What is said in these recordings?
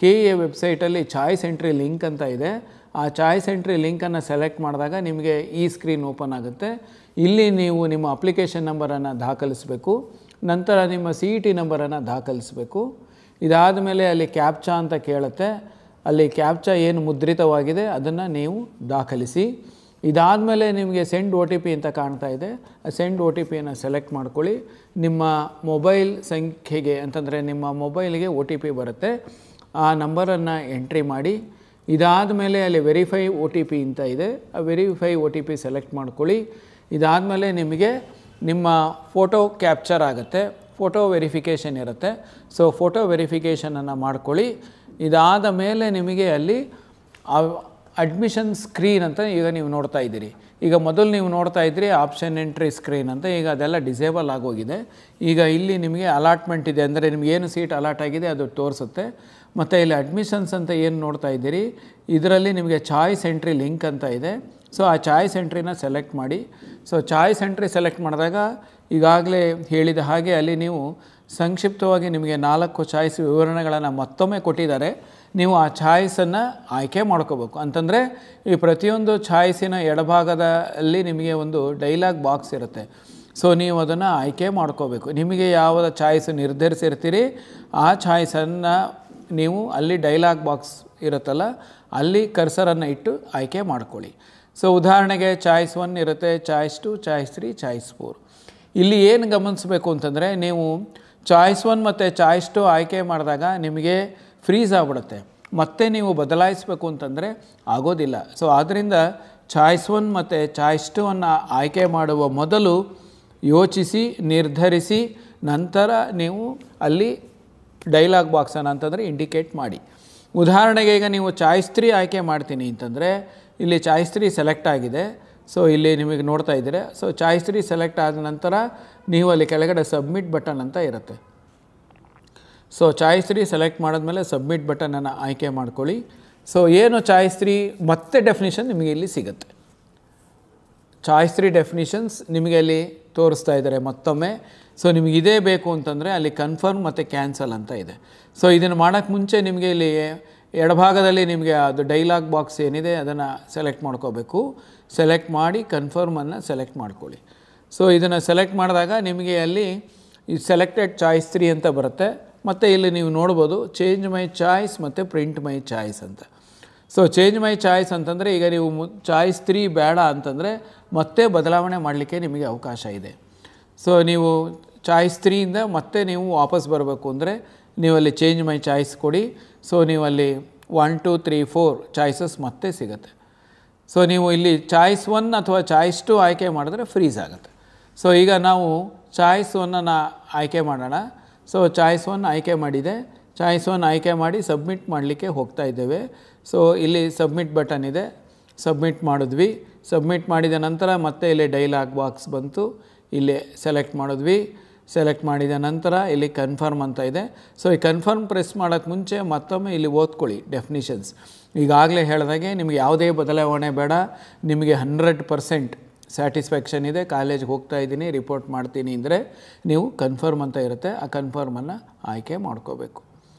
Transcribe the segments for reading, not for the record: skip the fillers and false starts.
KEA ವೆಬ್ಸೈಟಲ್ಲಿ choice entry link ಅಂತ ಇದೆ. ಆ ಚಾಯ್ಸ್ ಎಂಟ್ರಿ ಲಿಂಕನ್ನು ಸೆಲೆಕ್ಟ್ ಮಾಡಿದಾಗ ನಿಮಗೆ ಈ ಸ್ಕ್ರೀನ್ ಓಪನ್ ಆಗುತ್ತೆ. ಇಲ್ಲಿ ನೀವು ನಿಮ್ಮ ಅಪ್ಲಿಕೇಶನ್ ನಂಬರನ್ನು ದಾಖಲಿಸಬೇಕು. ನಂತರ ನಿಮ್ಮ CET ನಂಬರನ್ನು ದಾಖಲಿಸಬೇಕು. ಇದಾದ ಮೇಲೆ ಅಲ್ಲಿ ಕ್ಯಾಪ್ಚಾ ಅಂತ ಕೇಳುತ್ತೆ. ಅಲ್ಲಿ ಕ್ಯಾಪ್ಚಾ ಏನು ಮುದ್ರಿತವಾಗಿದೆ ಅದನ್ನು ನೀವು ದಾಖಲಿಸಿ. ಇದಾದಮೇಲೆ ನಿಮಗೆ ಸೆಂಡ್ OTP ಅಂತ ಕಾಣ್ತಾ ಇದೆ. ಆ ಸೆಂಡ್ OTPಯನ್ನು ಸೆಲೆಕ್ಟ್ ಮಾಡ್ಕೊಳ್ಳಿ. ನಿಮ್ಮ ಮೊಬೈಲ್ ಸಂಖ್ಯೆಗೆ ಅಂತಂದರೆ ನಿಮ್ಮ ಮೊಬೈಲಿಗೆ OTP ಬರುತ್ತೆ. ಆ ನಂಬರನ್ನು ಎಂಟ್ರಿ ಮಾಡಿ. ಇದಾದ ಮೇಲೆ ಅಲ್ಲಿ ವೆರಿಫೈ OTP ಅಂತ ಇದೆ. ಆ ವೆರಿಫೈ OTP ಸೆಲೆಕ್ಟ್ ಮಾಡ್ಕೊಳ್ಳಿ. ಇದಾದಮೇಲೆ ನಿಮಗೆ ನಿಮ್ಮ ಫೋಟೋ ಕ್ಯಾಪ್ಚರ್ ಆಗುತ್ತೆ. ಫೋಟೋ ವೆರಿಫಿಕೇಷನ್ ಇರುತ್ತೆ. ಸೊ ಫೋಟೋ ವೆರಿಫಿಕೇಷನನ್ನು ಮಾಡ್ಕೊಳ್ಳಿ. ಇದಾದ ಮೇಲೆ ನಿಮಗೆ ಅಲ್ಲಿ ಅಡ್ಮಿಷನ್ ಸ್ಕ್ರೀನ್ ಅಂತ ಈಗ ನೀವು ನೋಡ್ತಾ ಇದ್ದೀರಿ. ಈಗ ಮೊದಲು ನೀವು ನೋಡ್ತಾ ಇದ್ರಿ ಆಪ್ಷನ್ ಎಂಟ್ರಿ ಸ್ಕ್ರೀನ್ ಅಂತ. ಈಗ ಅದೆಲ್ಲ ಡಿಸೇಬಲ್ ಆಗೋಗಿದೆ. ಈಗ ಇಲ್ಲಿ ನಿಮಗೆ ಅಲಾಟ್ಮೆಂಟ್ ಇದೆ, ಅಂದರೆ ನಿಮ್ಗೆ ಏನು ಸೀಟ್ ಅಲಾಟ್ ಆಗಿದೆ ಅದು ತೋರಿಸುತ್ತೆ. ಮತ್ತು ಇಲ್ಲಿ ಅಡ್ಮಿಷನ್ಸ್ ಅಂತ ಏನು ನೋಡ್ತಾ ಇದ್ದೀರಿ ಇದರಲ್ಲಿ ನಿಮಗೆ ಚಾಯ್ಸ್ ಎಂಟ್ರಿ ಲಿಂಕ್ ಅಂತ ಇದೆ. ಸೊ ಆ ಚಾಯ್ಸ್ ಎಂಟ್ರಿನ ಸೆಲೆಕ್ಟ್ ಮಾಡಿ. ಸೊ ಚಾಯ್ಸ್ ಎಂಟ್ರಿ ಸೆಲೆಕ್ಟ್ ಮಾಡಿದಾಗ ಈಗಾಗಲೇ ಹೇಳಿದ ಹಾಗೆ ಅಲ್ಲಿ ನೀವು ಸಂಕ್ಷಿಪ್ತವಾಗಿ ನಿಮಗೆ 4 ಚಾಯ್ಸ್ ವಿವರಣೆಗಳನ್ನು ಮತ್ತೊಮ್ಮೆ ಕೊಟ್ಟಿದ್ದಾರೆ. ನೀವು ಆ ಚಾಯ್ಸನ್ನು ಆಯ್ಕೆ ಮಾಡ್ಕೋಬೇಕು. ಅಂತಂದರೆ ಈ ಪ್ರತಿಯೊಂದು ಚಾಯ್ಸಿನ ಎಡಭಾಗದಲ್ಲಿ ನಿಮಗೆ ಒಂದು ಡೈಲಾಗ್ ಬಾಕ್ಸ್ ಇರುತ್ತೆ. ಸೊ ನೀವು ಅದನ್ನು ಆಯ್ಕೆ ಮಾಡ್ಕೋಬೇಕು. ನಿಮಗೆ ಯಾವ ಚಾಯ್ಸ್ ನಿರ್ಧರಿಸಿರ್ತೀರಿ ಆ ಚಾಯ್ಸನ್ನು ನೀವು ಅಲ್ಲಿ ಡೈಲಾಗ್ ಬಾಕ್ಸ್ ಇರುತ್ತಲ್ಲ ಅಲ್ಲಿ ಕರ್ಸರನ್ನು ಇಟ್ಟು ಆಯ್ಕೆ ಮಾಡ್ಕೊಳ್ಳಿ. ಸೊ ಉದಾಹರಣೆಗೆ ಚಾಯ್ಸ್ 1 ಇರುತ್ತೆ, ಚಾಯ್ಸ್ 2, ಚಾಯ್ಸ್ 3, ಚಾಯ್ಸ್ 4. ಇಲ್ಲಿ ಏನು ಗಮನಿಸಬೇಕು ಅಂತಂದರೆ ನೀವು ಚಾಯ್ಸ್ 1 ಮತ್ತು ಚಾಯ್ಸ್ 2 ಆಯ್ಕೆ ಮಾಡಿದಾಗ ನಿಮಗೆ ಫ್ರೀಸ್ ಆಗಿಬಿಡುತ್ತೆ. ಮತ್ತೆ ನೀವು ಬದಲಾಯಿಸಬೇಕು ಅಂತಂದರೆ ಆಗೋದಿಲ್ಲ. ಸೊ ಆದ್ದರಿಂದ ಚಾಯ್ಸ್ 1 ಮತ್ತು ಚಾಯ್ಸ್ 2 ಅನ್ನು ಆಯ್ಕೆ ಮಾಡುವ ಮೊದಲು ಯೋಚಿಸಿ ನಿರ್ಧರಿಸಿ ನಂತರ ನೀವು ಅಲ್ಲಿ ಡೈಲಾಗ್ ಬಾಕ್ಸನ್ನು ಅಂತಂದರೆ ಇಂಡಿಕೇಟ್ ಮಾಡಿ. ಉದಾಹರಣೆಗೆ ಈಗ ನೀವು ಚಾಯ್ಸ್ 3 ಆಯ್ಕೆ ಮಾಡ್ತೀನಿ ಅಂತಂದರೆ ಇಲ್ಲಿ ಚಾಯ್ಸ್ 3 ಸೆಲೆಕ್ಟ್ ಆಗಿದೆ. ಸೊ ಇಲ್ಲಿ ನಿಮಗೆ ನೋಡ್ತಾ ಇದ್ದೀರಾ. ಸೊ ಚಾಯ್ಸ್ 3 ಸೆಲೆಕ್ಟ್ ಆದ ನಂತರ ನೀವು ಅಲ್ಲಿ ಕೆಳಗಡೆ ಸಬ್ಮಿಟ್ ಬಟನ್ ಅಂತ ಇರುತ್ತೆ. ಸೊ ಚಾಯ್ಸ್ 3 ಸೆಲೆಕ್ಟ್ ಮಾಡಿದ್ಮೇಲೆ ಸಬ್ಮಿಟ್ ಬಟನನ್ನು ಆಯ್ಕೆ ಮಾಡ್ಕೊಳ್ಳಿ. ಸೊ ಏನು ಚಾಯ್ಸ್ 3 ಮತ್ತೆ ಡೆಫಿನಿಷನ್ ನಿಮಗೆ ಇಲ್ಲಿ ಸಿಗುತ್ತೆ. ಚಾಯ್ಸ್ 3 ಡೆಫಿನಿಷನ್ಸ್ ನಿಮಗೆ ಅಲ್ಲಿ ತೋರಿಸ್ತಾ ಇದ್ದಾರೆ ಮತ್ತೊಮ್ಮೆ. ಸೊ ನಿಮಗೆ ಇದೇ ಬೇಕು ಅಂತಂದರೆ ಅಲ್ಲಿ ಕನ್ಫರ್ಮ್ ಮತ್ತು ಕ್ಯಾನ್ಸಲ್ ಅಂತ ಇದೆ. ಸೊ ಇದನ್ನು ಮಾಡೋಕ್ಕೆ ಮುಂಚೆ ನಿಮಗೆ ಇಲ್ಲಿ ಎಡಭಾಗದಲ್ಲಿ ನಿಮಗೆ ಅದು ಡೈಲಾಗ್ ಬಾಕ್ಸ್ ಏನಿದೆ ಅದನ್ನು ಸೆಲೆಕ್ಟ್ ಮಾಡ್ಕೋಬೇಕು. ಸೆಲೆಕ್ಟ್ ಮಾಡಿ ಕನ್ಫರ್ಮನ್ನು ಸೆಲೆಕ್ಟ್ ಮಾಡ್ಕೊಳ್ಳಿ. ಸೊ ಇದನ್ನು ಸೆಲೆಕ್ಟ್ ಮಾಡಿದಾಗ ನಿಮಗೆ ಅಲ್ಲಿ ಈ ಸೆಲೆಕ್ಟೆಡ್ ಚಾಯ್ಸ್ 3 ಅಂತ ಬರುತ್ತೆ. ಮತ್ತು ಇಲ್ಲಿ ನೀವು ನೋಡ್ಬೋದು ಚೇಂಜ್ ಮೈ ಚಾಯ್ಸ್ ಮತ್ತು ಪ್ರಿಂಟ್ ಮೈ ಚಾಯ್ಸ್ ಅಂತ. ಸೊ ಚೇಂಜ್ ಮೈ ಚಾಯ್ಸ್ ಅಂತಂದರೆ ಈಗ ನೀವು ಚಾಯ್ಸ್ 3 ಬೇಡ ಅಂತಂದರೆ ಮತ್ತೆ ಬದಲಾವಣೆ ಮಾಡಲಿಕ್ಕೆ ನಿಮಗೆ ಅವಕಾಶ ಇದೆ. ಸೊ ನೀವು ಚಾಯ್ಸ್ 3ಇಂದ ಮತ್ತೆ ನೀವು ವಾಪಸ್ ಬರಬೇಕು ಅಂದರೆ ನೀವು ಅಲ್ಲಿ ಚೇಂಜ್ ಮೈ ಚಾಯ್ಸ್ ಕೊಡಿ. ಸೊ ನೀವು ಅಲ್ಲಿ 1 2 3 4 ಚಾಯ್ಸಸ್ ಮತ್ತೆ ಸಿಗುತ್ತೆ. ಸೊ ನೀವು ಇಲ್ಲಿ ಚಾಯ್ಸ್ 1 ಅಥವಾ ಚಾಯ್ಸ್ 2 ಆಯ್ಕೆ ಮಾಡಿದ್ರೆ ಫ್ರೀಸ್ ಆಗುತ್ತೆ. ಸೊ ಈಗ ನಾವು ಚಾಯ್ಸ್ 1ಅನ್ನು ಆಯ್ಕೆ ಮಾಡೋಣ. ಸೊ ಚಾಯ್ಸ್ 1 ಆಯ್ಕೆ ಮಾಡಿದೆ. ಚಾಯ್ಸ್ 1 ಆಯ್ಕೆ ಮಾಡಿ ಸಬ್ಮಿಟ್ ಮಾಡಲಿಕ್ಕೆ ಹೋಗ್ತಾ ಇದ್ದೇವೆ. ಸೊ ಇಲ್ಲಿ ಸಬ್ಮಿಟ್ ಬಟನ್ ಇದೆ. ಸಬ್ಮಿಟ್ ಮಾಡಿದ್ವಿ. ಸಬ್ಮಿಟ್ ಮಾಡಿದ ನಂತರ ಮತ್ತೆ ಇಲ್ಲಿ ಡೈಲಾಗ್ ಬಾಕ್ಸ್ ಬಂತು. ಇಲ್ಲಿ ಸೆಲೆಕ್ಟ್ ಮಾಡಿದ್ವಿ. ಸೆಲೆಕ್ಟ್ ಮಾಡಿದ ನಂತರ ಇಲ್ಲಿ ಕನ್ಫರ್ಮ್ ಅಂತ ಇದೆ. ಸೊ ಈ ಕನ್ಫರ್ಮ್ ಪ್ರೆಸ್ ಮಾಡೋಕ್ಕೆ ಮುಂಚೆ ಮತ್ತೊಮ್ಮೆ ಇಲ್ಲಿ ಓದ್ಕೊಳ್ಳಿ ಡೆಫಿನಿಷನ್ಸ್. ಈಗಾಗಲೇ ಹೇಳಿದಾಗೆ ನಿಮಗೆ ಯಾವುದೇ ಬದಲಾವಣೆ ಬೇಡ. ನಿಮಗೆ 100% ಸ್ಯಾಟಿಸ್ಫ್ಯಾಕ್ಷನ್ ಇದೆ. ಕಾಲೇಜ್ಗೆ ಹೋಗ್ತಾ ಇದ್ದೀನಿ, ರಿಪೋರ್ಟ್ ಮಾಡ್ತೀನಿ ಅಂದರೆ ನೀವು ಕನ್ಫರ್ಮ್ ಅಂತ ಇರುತ್ತೆ. ಆ ಕನ್ಫರ್ಮನ್ನು ಆಯ್ಕೆ ಮಾಡ್ಕೋಬೇಕು.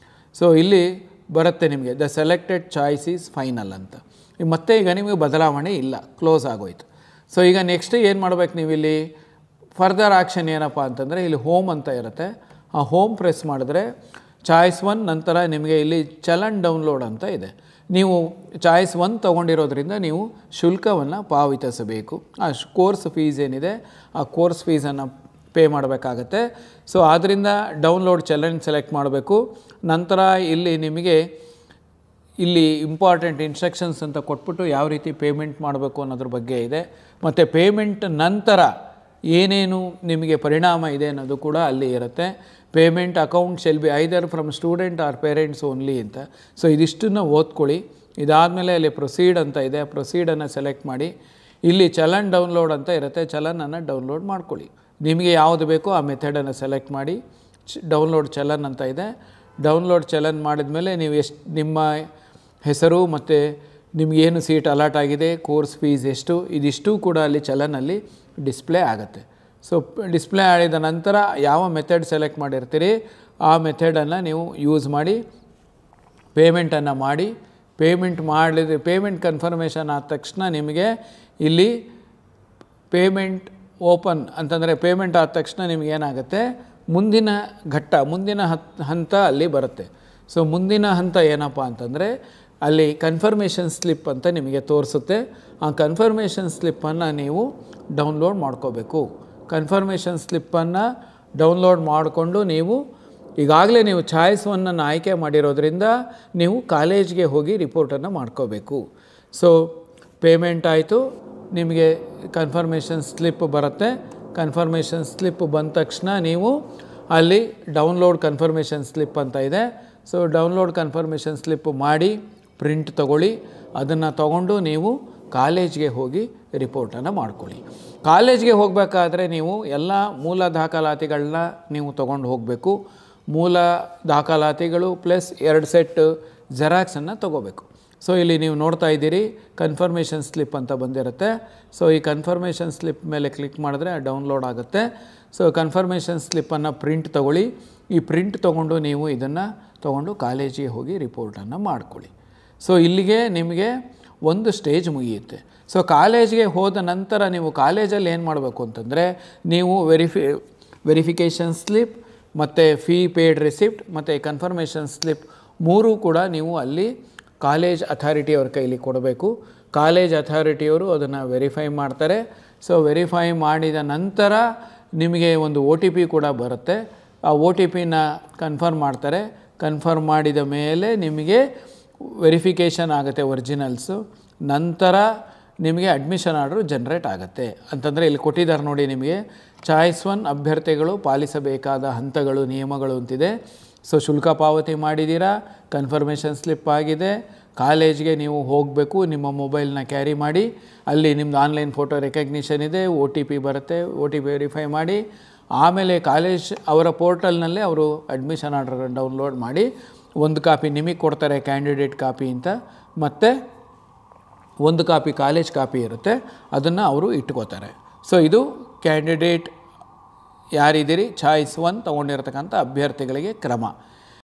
ಸೊ ಇಲ್ಲಿ ಬರುತ್ತೆ ನಿಮಗೆ the selected choice is final ಅಂತ. ಮತ್ತೆ ಈಗ ನಿಮಗೆ ಬದಲಾವಣೆ ಇಲ್ಲ, ಕ್ಲೋಸ್ ಆಗೋಯ್ತು. ಸೊ ಈಗ ನೆಕ್ಸ್ಟ್ ಏನು ಮಾಡಬೇಕು ನೀವು ಇಲ್ಲಿ ಫರ್ದರ್ ಆ್ಯಕ್ಷನ್ ಏನಪ್ಪ ಅಂತಂದರೆ ಇಲ್ಲಿ ಹೋಮ್ ಅಂತ ಇರುತ್ತೆ. ಆ ಹೋಮ್ ಪ್ರೆಸ್ ಮಾಡಿದ್ರೆ ಚಾಯ್ಸ್ 1 ನಂತರ ನಿಮಗೆ ಇಲ್ಲಿ ಚಲನ್ ಡೌನ್ಲೋಡ್ ಅಂತ ಇದೆ. ನೀವು ಚಾಯ್ಸ್ 1 ತೊಗೊಂಡಿರೋದ್ರಿಂದ ನೀವು ಶುಲ್ಕವನ್ನು ಪಾವತಿಸಬೇಕು. ಆ ಕೋರ್ಸ್ ಫೀಸ್ ಏನಿದೆ ಆ ಕೋರ್ಸ್ ಫೀಸನ್ನು ಪೇ ಮಾಡಬೇಕಾಗತ್ತೆ. ಸೊ ಆದ್ದರಿಂದ ಡೌನ್ಲೋಡ್ ಚಲನ್ ಸೆಲೆಕ್ಟ್ ಮಾಡಬೇಕು. ನಂತರ ಇಲ್ಲಿ ನಿಮಗೆ ಇಲ್ಲಿ ಇಂಪಾರ್ಟೆಂಟ್ ಇನ್ಸ್ಟ್ರಕ್ಷನ್ಸ್ ಅಂತ ಕೊಟ್ಬಿಟ್ಟು ಯಾವ ರೀತಿ ಪೇಮೆಂಟ್ ಮಾಡಬೇಕು ಅನ್ನೋದ್ರ ಬಗ್ಗೆ ಇದೆ. ಮತ್ತು ಪೇಮೆಂಟ್ ನಂತರ ಏನೇನು ನಿಮಗೆ ಪರಿಣಾಮ ಇದೆ ಅನ್ನೋದು ಕೂಡ ಅಲ್ಲಿ ಇರುತ್ತೆ. Payment account shall be either from student or parents only ಅಂತ. ಸೊ ಇದಿಷ್ಟನ್ನು ಓದ್ಕೊಳ್ಳಿ. ಇದಾದಮೇಲೆ ಅಲ್ಲಿ ಪ್ರೊಸೀಡ್ ಅಂತ ಇದೆ. ಪ್ರೊಸೀಡನ್ನು ಸೆಲೆಕ್ಟ್ ಮಾಡಿ. ಇಲ್ಲಿ ಚಲನ್ ಡೌನ್ಲೋಡ್ ಅಂತ ಇರುತ್ತೆ. ಚಲನನ್ನು ಡೌನ್ಲೋಡ್ ಮಾಡ್ಕೊಳ್ಳಿ. ನಿಮಗೆ ಯಾವುದು ಬೇಕೋ ಆ ಮೆಥಡನ್ನು ಸೆಲೆಕ್ಟ್ ಮಾಡಿ. ಡೌನ್ಲೋಡ್ ಚಲನ್ ಅಂತ ಇದೆ. ಡೌನ್ಲೋಡ್ ಚಲನ್ ಮಾಡಿದ ಮೇಲೆ ನೀವು ನಿಮ್ಮ ಹೆಸರು ಮತ್ತು ನಿಮಗೇನು ಸೀಟ್ ಅಲಾಟ್ ಆಗಿದೆ, ಕೋರ್ಸ್ ಫೀಸ್ ಎಷ್ಟು, ಇದಿಷ್ಟು ಕೂಡ ಅಲ್ಲಿ ಚಲನಲ್ಲಿ ಡಿಸ್ಪ್ಲೇ ಆಗುತ್ತೆ. ಸೊ ಡಿಸ್ಪ್ಲೇ ಆಡಿದ ನಂತರ ಯಾವ ಮೆಥಡ್ ಸೆಲೆಕ್ಟ್ ಮಾಡಿರ್ತೀರಿ ಆ ಮೆಥಡನ್ನು ನೀವು ಯೂಸ್ ಮಾಡಿ ಪೇಮೆಂಟನ್ನು ಮಾಡಿ, ಪೇಮೆಂಟ್ ಕನ್ಫರ್ಮೇಷನ್ ಆದ ತಕ್ಷಣ ನಿಮಗೆ ಇಲ್ಲಿ ಪೇಮೆಂಟ್ ಓಪನ್ ಅಂತಂದರೆ ಪೇಮೆಂಟ್ ಆದ ತಕ್ಷಣ ನಿಮಗೇನಾಗುತ್ತೆ, ಮುಂದಿನ ಘಟ್ಟ, ಮುಂದಿನ ಹಂತ ಅಲ್ಲಿ ಬರುತ್ತೆ. ಸೊ ಮುಂದಿನ ಹಂತ ಏನಪ್ಪ ಅಂತಂದರೆ ಅಲ್ಲಿ ಕನ್ಫರ್ಮೇಷನ್ ಸ್ಲಿಪ್ ಅಂತ ನಿಮಗೆ ತೋರಿಸುತ್ತೆ. ಆ ಕನ್ಫರ್ಮೇಷನ್ ಸ್ಲಿಪ್ಪನ್ನು ನೀವು ಡೌನ್ಲೋಡ್ ಮಾಡ್ಕೋಬೇಕು. ಕನ್ಫರ್ಮೇಷನ್ ಸ್ಲಿಪ್ಪನ್ನು ಡೌನ್ಲೋಡ್ ಮಾಡಿಕೊಂಡು ಈಗಾಗಲೇ ನೀವು ಚಾಯ್ಸ್ 1 ಆಯ್ಕೆ ಮಾಡಿರೋದ್ರಿಂದ ನೀವು ಕಾಲೇಜ್ಗೆ ಹೋಗಿ ರಿಪೋರ್ಟನ್ನು ಮಾಡ್ಕೋಬೇಕು. ಸೊ ಪೇಮೆಂಟ್ ಆಯಿತು, ನಿಮಗೆ ಕನ್ಫರ್ಮೇಷನ್ ಸ್ಲಿಪ್ ಬರುತ್ತೆ. ಕನ್ಫರ್ಮೇಷನ್ ಸ್ಲಿಪ್ ಬಂದ ತಕ್ಷಣ ನೀವು ಅಲ್ಲಿ ಡೌನ್ಲೋಡ್ ಕನ್ಫರ್ಮೇಷನ್ ಸ್ಲಿಪ್ ಅಂತ ಇದೆ. ಸೊ ಡೌನ್ಲೋಡ್ ಕನ್ಫರ್ಮೇಷನ್ ಸ್ಲಿಪ್ ಮಾಡಿ ಪ್ರಿಂಟ್ ತೊಗೊಳ್ಳಿ. ಅದನ್ನು ತೊಗೊಂಡು ನೀವು ಕಾಲೇಜ್ಗೆ ಹೋಗಿ ರಿಪೋರ್ಟನ್ನು ಮಾಡ್ಕೊಳ್ಳಿ. ಕಾಲೇಜ್ಗೆ ಹೋಗಬೇಕಾದ್ರೆ ನೀವು ಎಲ್ಲ ಮೂಲ ದಾಖಲಾತಿಗಳನ್ನ ನೀವು ತೊಗೊಂಡು ಹೋಗಬೇಕು. ಮೂಲ ದಾಖಲಾತಿಗಳು ಪ್ಲಸ್ 2 ಸೆಟ್ ಜೆರಾಕ್ಸನ್ನು ತೊಗೋಬೇಕು. ಸೊ ಇಲ್ಲಿ ನೀವು ನೋಡ್ತಾ ಇದ್ದೀರಿ ಕನ್ಫರ್ಮೇಷನ್ ಸ್ಲಿಪ್ ಅಂತ ಬಂದಿರುತ್ತೆ. ಸೊ ಈ ಕನ್ಫರ್ಮೇಷನ್ ಸ್ಲಿಪ್ ಮೇಲೆ ಕ್ಲಿಕ್ ಮಾಡಿದ್ರೆ ಡೌನ್ಲೋಡ್ ಆಗುತ್ತೆ. ಸೊ ಕನ್ಫರ್ಮೇಷನ್ ಸ್ಲಿಪ್ಪನ್ನು ಪ್ರಿಂಟ್ ತೊಗೊಳ್ಳಿ. ಈ ಪ್ರಿಂಟ್ ತೊಗೊಂಡು ನೀವು ಇದನ್ನು ತೊಗೊಂಡು ಕಾಲೇಜಿಗೆ ಹೋಗಿ ರಿಪೋರ್ಟನ್ನು ಮಾಡ್ಕೊಳ್ಳಿ. ಸೊ ಇಲ್ಲಿಗೆ ನಿಮಗೆ ಒಂದು ಸ್ಟೇಜ್ ಮುಗಿಯುತ್ತೆ. ಸೊ ಕಾಲೇಜ್ಗೆ ಹೋದ ನಂತರ ನೀವು ಕಾಲೇಜಲ್ಲಿ ಏನು ಮಾಡಬೇಕು ಅಂತಂದರೆ ನೀವು ವೆರಿಫಿಕೇಷನ್ ಸ್ಲಿಪ್ ಮತ್ತು ಫೀ ಪೇಯ್ಡ್ ರಿಸಿಪ್ಟ್ ಮತ್ತು ಕನ್ಫರ್ಮೇಷನ್ ಸ್ಲಿಪ್ 3 ಕೂಡ ನೀವು ಅಲ್ಲಿ ಕಾಲೇಜ್ ಅಥಾರಿಟಿಯವ್ರ ಕೈಲಿ ಕೊಡಬೇಕು. ಕಾಲೇಜ್ ಅಥಾರಿಟಿಯವರು ಅದನ್ನು ವೆರಿಫೈ ಮಾಡ್ತಾರೆ. ಸೊ ವೆರಿಫೈ ಮಾಡಿದ ನಂತರ ನಿಮಗೆ ಒಂದು OTP ಕೂಡ ಬರುತ್ತೆ. ಆ OTPನ ಕನ್ಫರ್ಮ್ ಮಾಡ್ತಾರೆ. ಕನ್ಫರ್ಮ್ ಮಾಡಿದ ಮೇಲೆ ನಿಮಗೆ ವೆರಿಫಿಕೇಷನ್ ಆಗುತ್ತೆ ಒರಿಜಿನಲ್ಸು. ನಂತರ ನಿಮಗೆ ಅಡ್ಮಿಷನ್ ಆರ್ಡ್ರು ಜನ್ರೇಟ್ ಆಗುತ್ತೆ. ಅಂತಂದರೆ ಇಲ್ಲಿ ಕೊಟ್ಟಿದ್ದಾರೆ ನೋಡಿ, ನಿಮಗೆ ಚಾಯ್ಸ್ 1 ಅಭ್ಯರ್ಥಿಗಳು ಪಾಲಿಸಬೇಕಾದ ಹಂತಗಳು, ನಿಯಮಗಳು ಅಂತಿದೆ. ಸೊ ಶುಲ್ಕ ಪಾವತಿ ಮಾಡಿದ್ದೀರಾ, ಕನ್ಫರ್ಮೇಷನ್ ಸ್ಲಿಪ್ ಆಗಿದೆ, ಕಾಲೇಜ್ಗೆ ನೀವು ಹೋಗಬೇಕು. ನಿಮ್ಮ ಮೊಬೈಲ್ನ ಕ್ಯಾರಿ ಮಾಡಿ, ಅಲ್ಲಿ ನಿಮ್ಮದು ಆನ್ಲೈನ್ ಫೋಟೋ ರೆಕಗ್ನಿಷನ್ ಇದೆ, OTP ಬರುತ್ತೆ, OTP ವೆರಿಫೈ ಮಾಡಿ. ಆಮೇಲೆ ಕಾಲೇಜ್ ಅವರ ಪೋರ್ಟಲ್ನಲ್ಲೇ ಅವರು ಅಡ್ಮಿಷನ್ ಆರ್ಡರ್ ಡೌನ್ಲೋಡ್ ಮಾಡಿ 1 ಕಾಪಿ ನಿಮಗೆ ಕೊಡ್ತಾರೆ, ಕ್ಯಾಂಡಿಡೇಟ್ ಕಾಪಿ ಅಂತ, ಮತ್ತು 1 ಕಾಪಿ ಕಾಲೇಜ್ ಕಾಪಿ ಇರುತ್ತೆ, ಅದನ್ನು ಅವರು ಇಟ್ಕೋತಾರೆ. ಸೊ ಇದು ಕ್ಯಾಂಡಿಡೇಟ್ ಯಾರಿದ್ದೀರಿ ಚಾಯ್ಸ್ 1 ತೊಗೊಂಡಿರ್ತಕ್ಕಂಥ ಅಭ್ಯರ್ಥಿಗಳಿಗೆ ಕ್ರಮ.